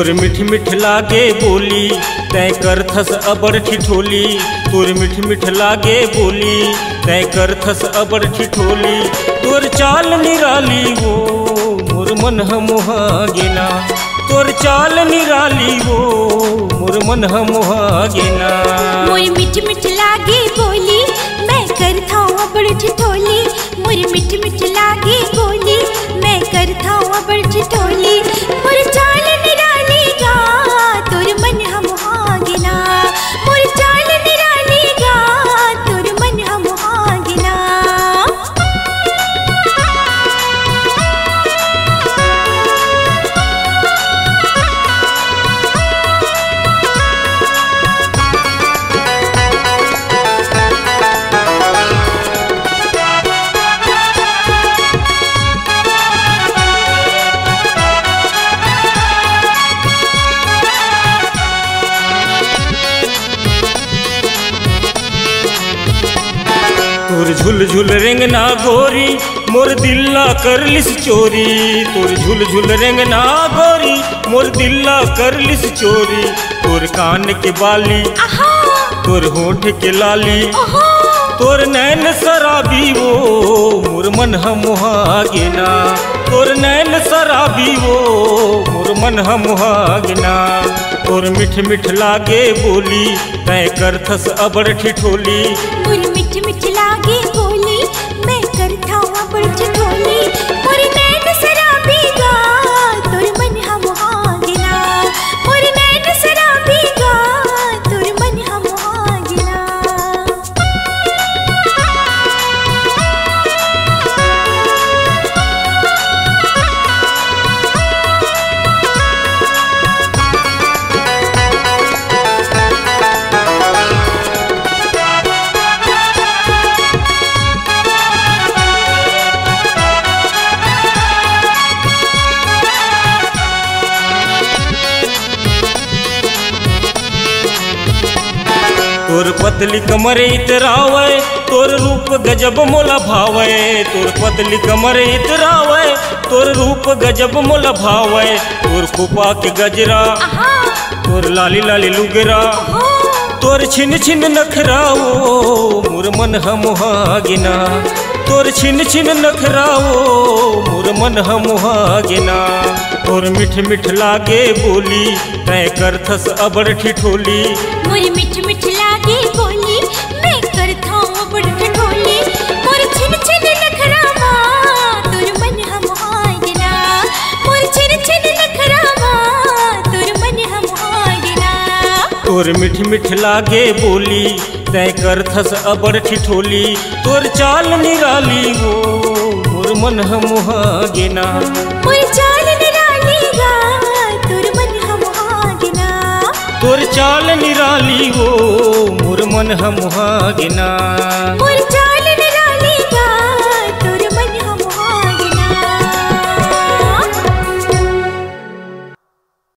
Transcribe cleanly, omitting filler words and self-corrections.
तोर मिठ मिठ लागे बोली तय करथस अबड़ ठिठोली। तोर मिठ मिठ लागे बोली तय करथस अबड़ ठिठोली। तोर चाल निराली वो मोर मन मोहा गेना। तोर चाल निराली वो मोर मन मोहा गेना। मोर मिठ मिठ लागे बोली मैं करथा अबड़ ठिठोली। मोर मिठ मिठ लागे बोली मैं करथा अबड़ ठिठोली। मोर चाल निराली गा तोर मन मोहा गेना। मोर चाल निराली गा तोर मन मोहा गेना। तोर झुल झुल रेंगना गोरी मोर दिल्ला करलिस चोरी। तोर झुल झुल रेंगना गोरी मोर दिल्ला करलिस चोरी। तोर कान के बाली तोर होठ के लाली तोर नैन शराबी वो मोर मन मोहा गेना। तोर नैन शराबी वो मोर मन मोहा गेना। तोर मिठ मिठ लागे बोली तय करथस अबड़ ठिठोली। मोर मिठ मिठ लागे बोली मैं करथा अबड़ ठिठोली। मोर नैन शराबी गा तोर मन मोहा गेना। मोर नैन शराबी गा तोर मन मोहा गेना। तोर पतली कमर इतरावे तोर रूप गजब मोला भावे। तोर पतली कमर इतरावे तोर रूप गजब मोला भावे। तोर खोपा के गजरा तोर लाली लाली लुगरा तोर छिन छिन नखराओ मोर मन मोहा गेना। तोर छिन छिन नखराओ मोर मन मोहा गेना। तोर मिठ मिठ लागे बोली तय करथस अबड़ ठिठोली। मोर मिठ मिठ लागे बोली मैं करथा अबड़ ठिठोली। मोर छिन छिन नखरावा तोर मन मोहा गेना। मोर छिन छिन नखरावा तोर मन मोहा गेना। तोर मिठ मिठ लागे बोली तय करथस अबड़ ठिठोली। तोर चाल निराली वो मोर मन मोहा गेना। मोर चाल निराली गा तोर मन मोहा गेना। तोर चाल निराली वो मोर मन मोहा गेना। मोर